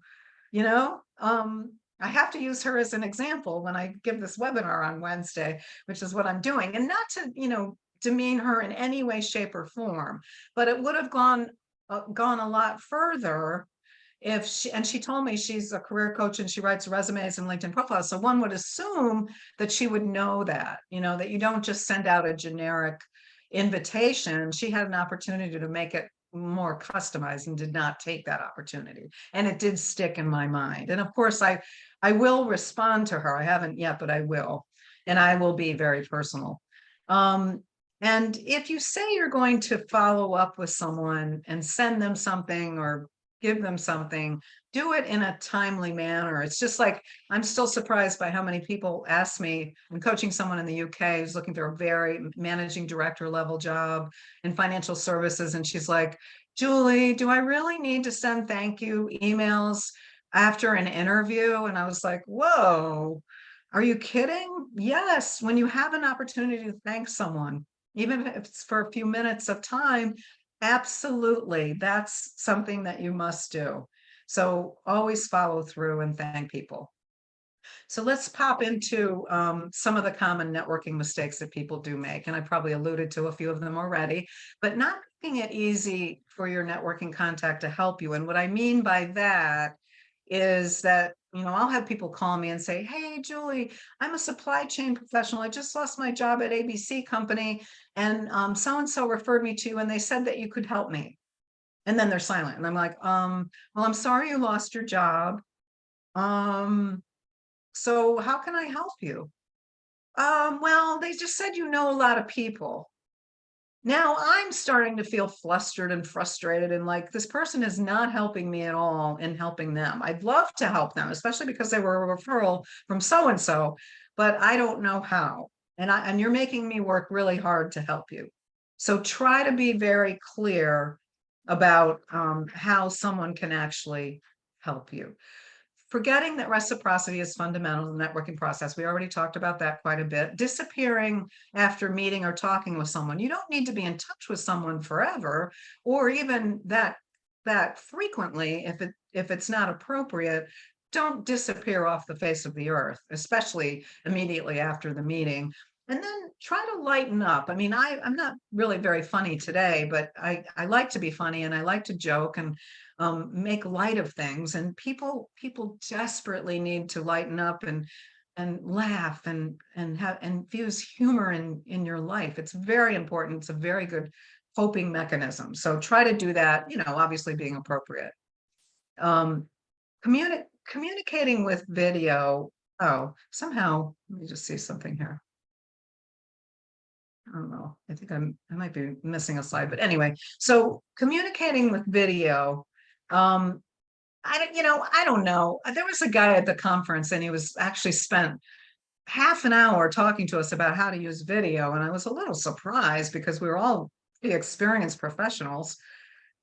I have to use her as an example when I give this webinar on Wednesday, which is what I'm doing. And not to, demean her in any way, shape, or form, but it would have gone a lot further and she told me she's a career coach and she writes resumes and LinkedIn profiles. So one would assume that she would know that, that you don't just send out a generic invitation. She had an opportunity to make it more customized and did not take that opportunity. And it did stick in my mind. And of course, I will respond to her. I haven't yet, but I will. And I will be very personal. And if you say you're going to follow up with someone and send them something or give them something, do it in a timely manner. It's just like, I'm still surprised by how many people ask me. I'm coaching someone in the UK who's looking for a very managing director level job in financial services. And she's like, Julie, do I really need to send thank you emails after an interview? And I was like, whoa, are you kidding? Yes, when you have an opportunity to thank someone, even if it's for a few minutes of time, absolutely, that's something that you must do. So always follow through and thank people. So let's pop into some of the common networking mistakes that people do make. And I probably alluded to a few of them already, but not making it easy for your networking contact to help you. And what I mean by that is that, I'll have people call me and say, hey, Julie, I'm a supply chain professional. I just lost my job at ABC company and so-and-so referred me to you and they said that you could help me. And then they're silent. And I'm like, well, I'm sorry you lost your job. So how can I help you? Well, they just said you know a lot of people. Now I'm starting to feel flustered and frustrated and like this person is not helping me at all in helping them. I'd love to help them, especially because they were a referral from so-and-so, but I don't know how. And you're making me work really hard to help you. So try to be very clear about how someone can actually help you. Forgetting that reciprocity is fundamental to the networking process. We already talked about that quite a bit. Disappearing after meeting or talking with someone. You don't need to be in touch with someone forever, or even that frequently if it's not appropriate. Don't disappear off the face of the earth, especially immediately after the meeting. And then try to lighten up. I mean, I'm not really very funny today, but I like to be funny and I like to joke and make light of things. And people desperately need to lighten up and laugh and infuse humor in your life. It's very important. It's a very good coping mechanism. So try to do that, obviously being appropriate. Communicating with video. Oh, somehow, let me just see something here. I don't know. I think I might be missing a slide, but anyway, so communicating with video. I don't know. There was a guy at the conference and he was actually spent half an hour talking to us about how to use video. And I was a little surprised because we were all pretty experienced professionals.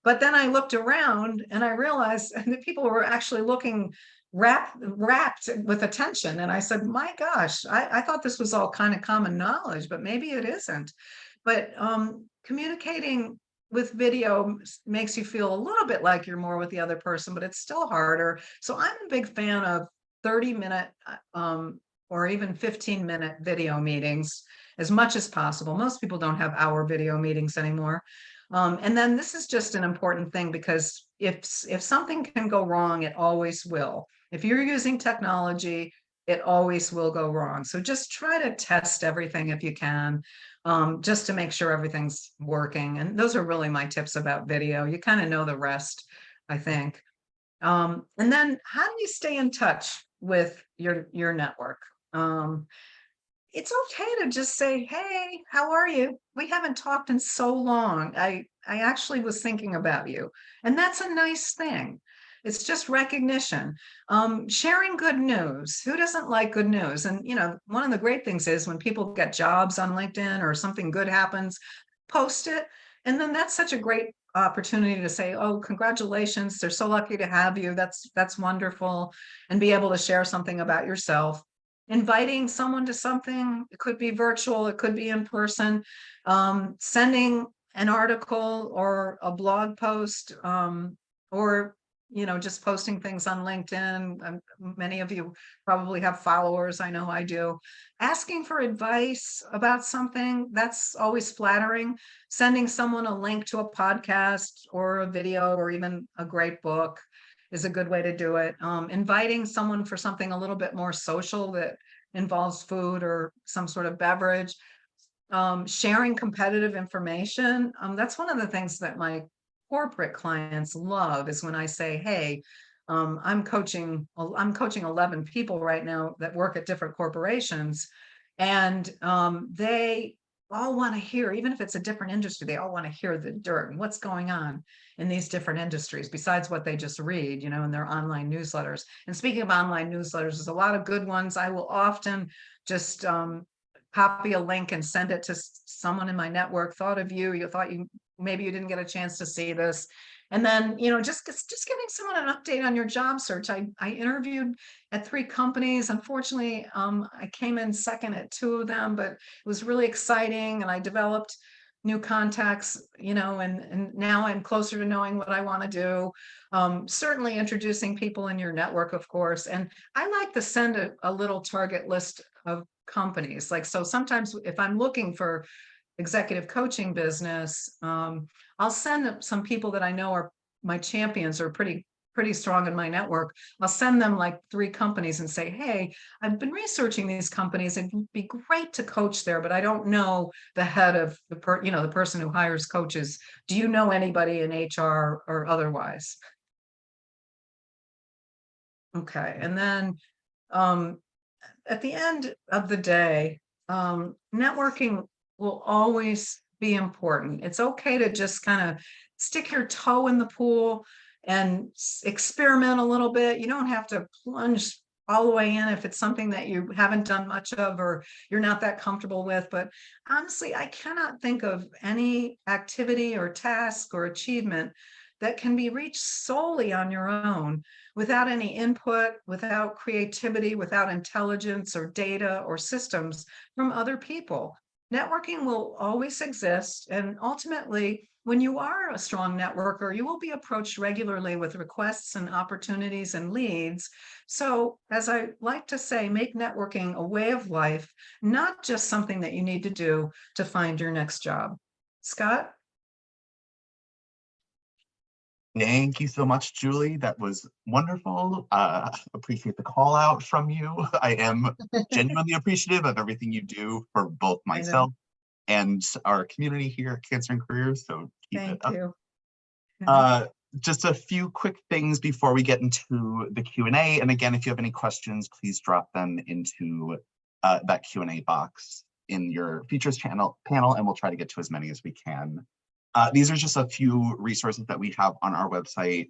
But then I looked around and I realized that people were actually looking rapt with attention. And I said, my gosh, I thought this was all kind of common knowledge, but maybe it isn't. But communicating with video makes you feel a little bit like you're more with the other person, but it's still harder. So I'm a big fan of 30-minute or even 15-minute video meetings as much as possible. Most people don't have hour video meetings anymore. And then this is just an important thing because if something can go wrong, it always will. If you're using technology, it always will go wrong. So just try to test everything if you can, just to make sure everything's working. And those are really my tips about video. You kind of know the rest, I think. And then how do you stay in touch with your network? It's okay to just say, hey, how are you? We haven't talked in so long. I actually was thinking about you. And that's a nice thing. It's just recognition. Sharing good news. Who doesn't like good news? And, one of the great things is when people get jobs on LinkedIn or something good happens, post it. And then that's such a great opportunity to say, oh, congratulations. They're so lucky to have you. That's wonderful. And be able to share something about yourself. Inviting someone to something, it could be virtual, it could be in person, sending an article or a blog post, or just posting things on LinkedIn. Many of you probably have followers, I know I do. Asking for advice about something, that's always flattering. Sending someone a link to a podcast or a video or even a great book. is a good way to do it. Inviting someone for something a little bit more social that involves food or some sort of beverage. Sharing competitive information. That's one of the things that my corporate clients love is when I say, hey, I'm coaching 11 people right now that work at different corporations. And they all want to hear, even if it's a different industry, they all want to hear the dirt and what's going on in these different industries besides what they just read, you know, in their online newsletters. And speaking of online newsletters, there's a lot of good ones. I will often just copy a link and send it to someone in my network. Thought of you. You thought maybe you didn't get a chance to see this. And then, you know, just giving someone an update on your job search. I interviewed at 3 companies. Unfortunately, I came in second at 2 of them, but it was really exciting. And I developed new contacts, you know, and now I'm closer to knowing what I want to do. Certainly introducing people in your network, of course. And I like to send a little target list of companies. Like, so sometimes if I'm looking for executive coaching business, I'll send some people that I know are my champions or pretty strong in my network. I'll send them like 3 companies and say, hey, I've been researching these companies. It'd be great to coach there, but I don't know the head of the the person who hires coaches. Do you know anybody in HR or otherwise? Okay. And then at the end of the day, networking will always be important. It's okay to just kind of stick your toe in the pool and experiment a little bit. You don't have to plunge all the way in if it's something that you haven't done much of or you're not that comfortable with. But honestly, I cannot think of any activity or task or achievement that can be reached solely on your own without any input, without creativity, without intelligence or data or systems from other people. Networking will always exist. And ultimately, when you are a strong networker, you will be approached regularly with requests and opportunities and leads. So, as I like to say, make networking a way of life, not just something that you need to do to find your next job. Scott? Thank you so much, Julie. That was wonderful. Appreciate the call out from you. I am genuinely appreciative of everything you do for both I know. myself and our community here at Cancer and Careers. So keep it Thank up. you. Just a few quick things before we get into the Q&A. And again, if you have any questions, please drop them into that Q&A box in your features panel, and we'll try to get to as many as we can. These are just a few resources that we have on our website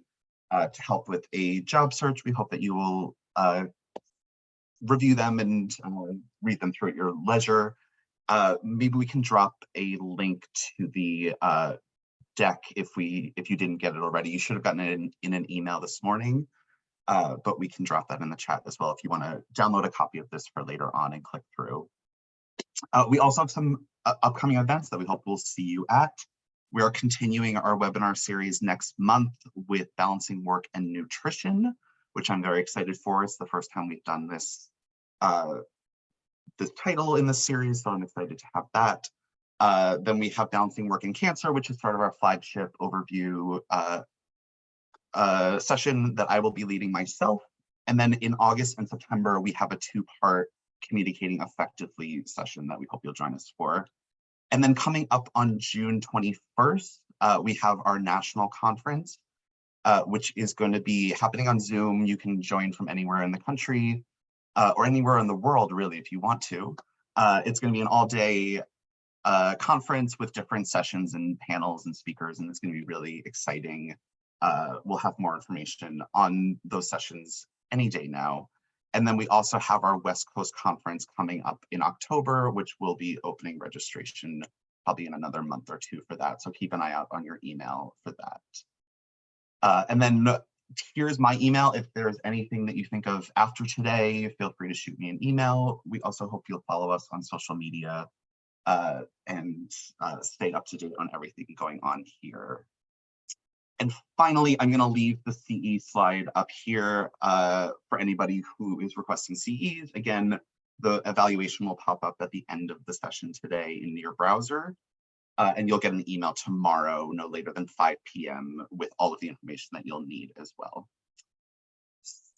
to help with a job search. We hope that you will review them and read them through at your leisure. Maybe we can drop a link to the deck if you didn't get it already. You should have gotten it in an email this morning, but we can drop that in the chat as well if you want to download a copy of this for later on and click through. We also have some upcoming events that we hope we'll see you at. We are continuing our webinar series next month with balancing work and nutrition, which I'm very excited for. It's the first time we've done this title in this series, so I'm excited to have that. Then we have balancing work and cancer, which is part of our flagship overview session that I will be leading myself. And then in August and September, we have a 2-part communicating effectively session that we hope you'll join us for. And then coming up on June 21st, we have our national conference, which is going to be happening on Zoom. You can join from anywhere in the country or anywhere in the world, really, if you want to. It's going to be an all-day conference with different sessions and panels and speakers, and it's going to be really exciting. We'll have more information on those sessions any day now. And then we also have our West Coast conference coming up in October, which will be opening registration probably in another month or 2 for that. So keep an eye out on your email for that. And then here's my email. If there's anything that you think of after today, feel free to shoot me an email. We also hope you'll follow us on social media and stay up to date on everything going on here. And finally, I'm going to leave the CE slide up here for anybody who is requesting CEs. Again, the evaluation will pop up at the end of the session today in your browser, and you'll get an email tomorrow, no later than 5 p.m. with all of the information that you'll need as well.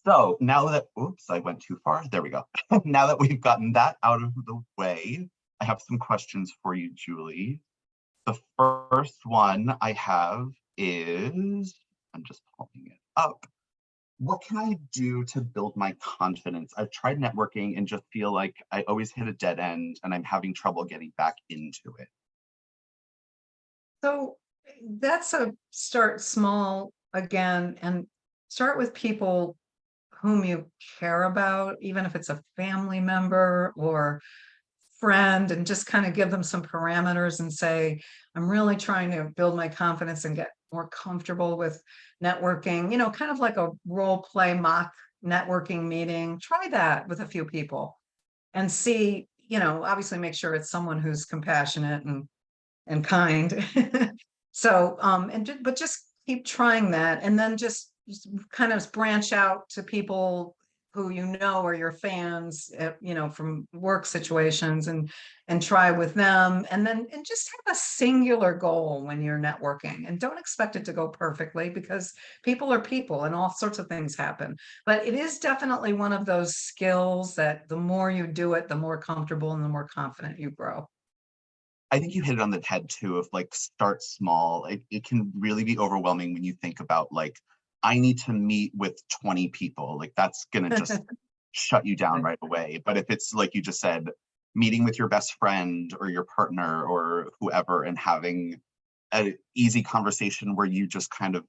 So now that, oops, I went too far. There we go. Now that we've gotten that out of the way, I have some questions for you, Julie. The first one I have is, I'm just pulling it up. What can I do to build my confidence? I've tried networking and just feel like I always hit a dead end and I'm having trouble getting back into it. So that's a start small again and start with people whom you care about, even if it's a family member or friend, and just kind of give them some parameters and say, I'm really trying to build my confidence and get more comfortable with networking, kind of like a role play mock networking meeting. Try that with a few people and see, obviously make sure it's someone who's compassionate and kind. So, but just keep trying that, and then just kind of branch out to people who are your fans, from work situations, and try with them, and just have a singular goal when you're networking, and don't expect it to go perfectly because people are people and all sorts of things happen. But it is definitely one of those skills that the more you do it, the more comfortable and the more confident you grow. I think you hit it on the head too of like start small. It can really be overwhelming when you think about like, I need to meet with 20 people. Like that's gonna just shut you down right away. But if it's like you just said, meeting with your best friend or your partner or whoever and having an easy conversation where you just kind of,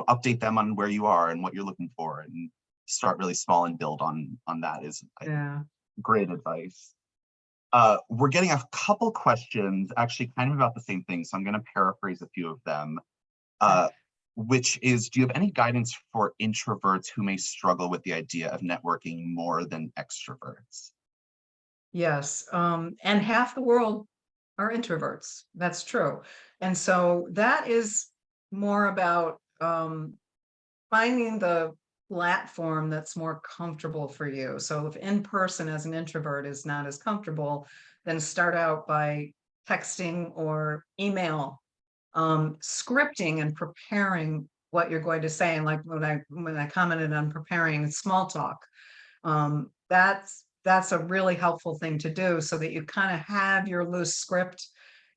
update them on where you are and what you're looking for and start really small and build on that is Yeah. great advice. We're getting a couple questions actually kind of about the same thing, so I'm going to paraphrase a few of them. Uh, which is, do you have any guidance for introverts who may struggle with the idea of networking more than extroverts? Yes, and half the world are introverts. That's true. And so that is more about finding the platform that's more comfortable for you. So if in person as an introvert is not as comfortable, then start out by texting or email, scripting and preparing what you're going to say. And like when I commented on preparing small talk, that's a really helpful thing to do so that you kind of have your loose script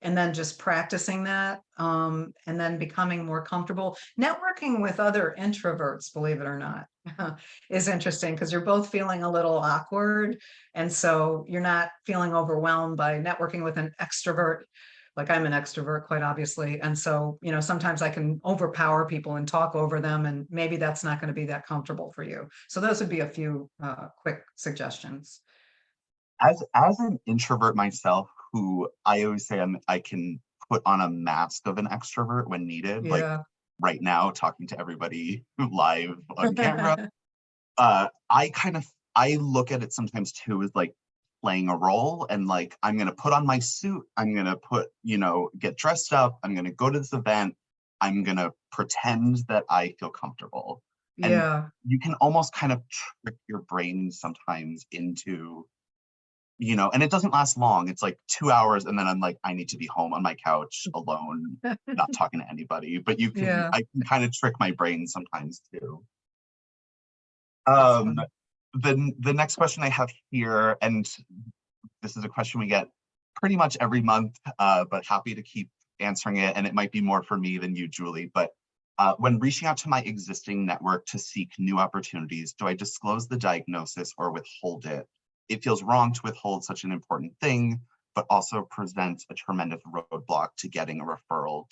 and then just practicing that, and then becoming more comfortable. Networking with other introverts, believe it or not, is interesting because you're both feeling a little awkward. And so you're not feeling overwhelmed by networking with an extrovert. Like I'm an extrovert, quite obviously. And so, sometimes I can overpower people and talk over them, and maybe that's not going to be that comfortable for you. So those would be a few quick suggestions. As an introvert myself, who I always say I can put on a mask of an extrovert when needed, like Yeah. right now talking to everybody live on camera. I kind of I look at it sometimes too as like playing a role and like I'm gonna put on my suit, I'm gonna get dressed up, I'm gonna go to this event, I'm gonna pretend that I feel comfortable. And Yeah. you can almost kind of trick your brain sometimes into, and it doesn't last long. It's like 2 hours and then I'm like, I need to be home on my couch alone, not talking to anybody. But Yeah. I can kind of trick my brain sometimes too. That's Um, funny. the next question I have here, and this is a question we get pretty much every month, but happy to keep answering it. And it might be more for me than you, Julie. But when reaching out to my existing network to seek new opportunities, do I disclose the diagnosis or withhold it? It feels wrong to withhold such an important thing, but also presents a tremendous roadblock to getting a referral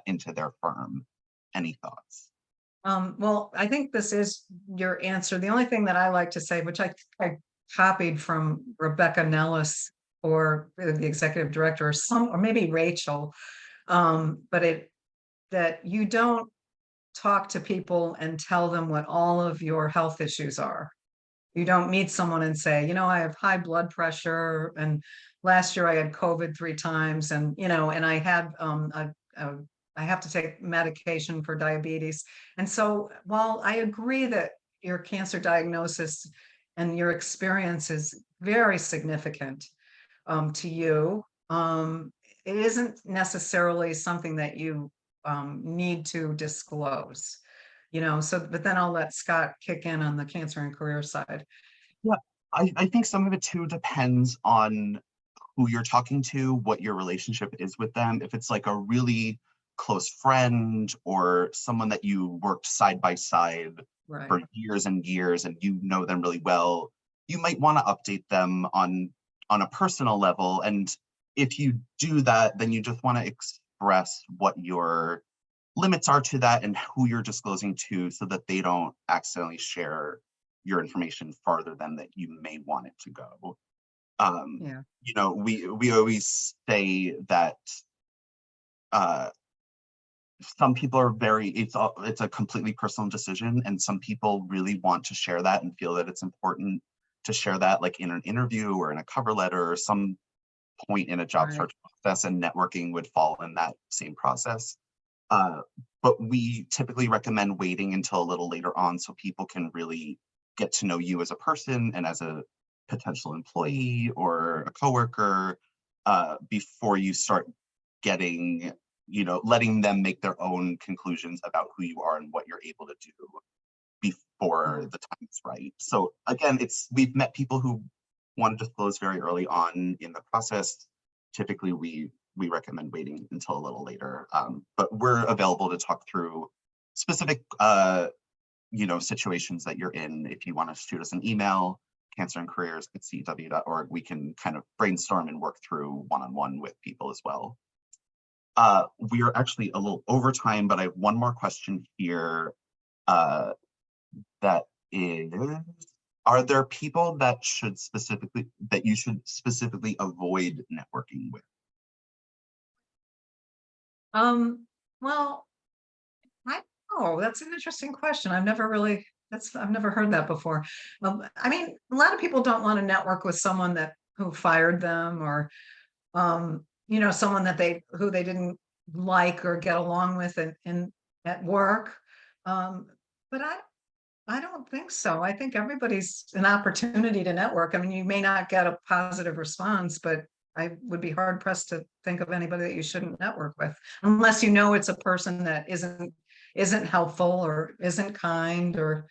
into their firm. Any thoughts? Well, I think this is your answer. The only thing that I like to say, which I copied from Rebecca Nellis, or the executive director, or maybe Rachel, but that you don't talk to people and tell them what all of your health issues are. You don't meet someone and say, I have high blood pressure, and last year I had COVID 3 times, and I had a I have to take medication for diabetes. And so while I agree that your cancer diagnosis and your experience is very significant, to you, it isn't necessarily something that you need to disclose. so, but then I'll let Scott kick in on the cancer and career side. Yeah, I think some of it too depends on who you're talking to, what your relationship is with them. If it's like a really close friend or someone that you worked side by side Right. for years and years and you know them really well, you might want to update them on a personal level. And if you do that, then you just want to express what your limits are to that and who you're disclosing to so that they don't accidentally share your information farther than that you may want it to go. Yeah. We always say that some people are it's a completely personal decision, and some people really want to share that and feel that it's important to share that, like in an interview or in a cover letter or some point in a job Right. search process, and networking would fall in that same process. Uh, but we typically recommend waiting until a little later on so people can really get to know you as a person and as a potential employee or a coworker before you start getting, letting them make their own conclusions about who you are and what you're able to do before Yeah. the time is right. So again, we've met people who want to disclose very early on in the process. Typically, we recommend waiting until a little later, but we're available to talk through specific situations that you're in. If you want to shoot us an email, cancerandcareers@cew.org, we can kind of brainstorm and work through one-on-one with people as well. We are actually a little over time, but I have one more question here. That is, are there people that you should specifically avoid networking with? Well, that's an interesting question. I've never heard that before. I mean, a lot of people don't want to network with someone who fired them, or someone who they didn't like or get along with at work. But I don't think so. I think everybody's an opportunity to network. I mean, you may not get a positive response, but I would be hard pressed to think of anybody that you shouldn't network with, unless it's a person that isn't helpful or isn't kind, or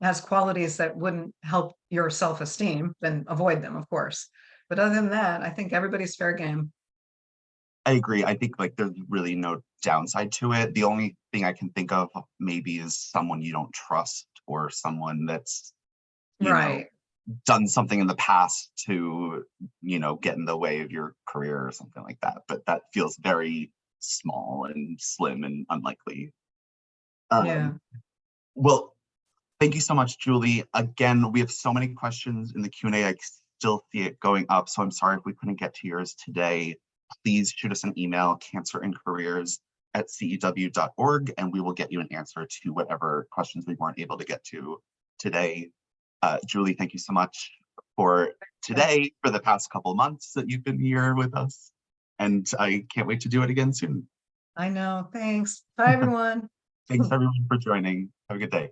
has qualities that wouldn't help your self-esteem. Then avoid them, of course. But other than that, I think everybody's fair game. I agree. I think like there's really no downside to it. The only thing I can think of maybe is someone you don't trust or someone that's, Right. done something in the past to, get in the way of your career or something like that. But that feels very small and slim and unlikely. Yeah. Well, thank you so much, Julie. Again, we have so many questions in the Q&A. I still see it going up, so I'm sorry if we couldn't get to yours today. Please shoot us an email, cancerandcareers@cew.org, and we will get you an answer to whatever questions we weren't able to get to today. Julie, thank you so much for today, for the past couple of months that you've been here with us. And I can't wait to do it again soon. I know. Thanks. Bye, everyone. Thanks everyone for joining. Have a good day.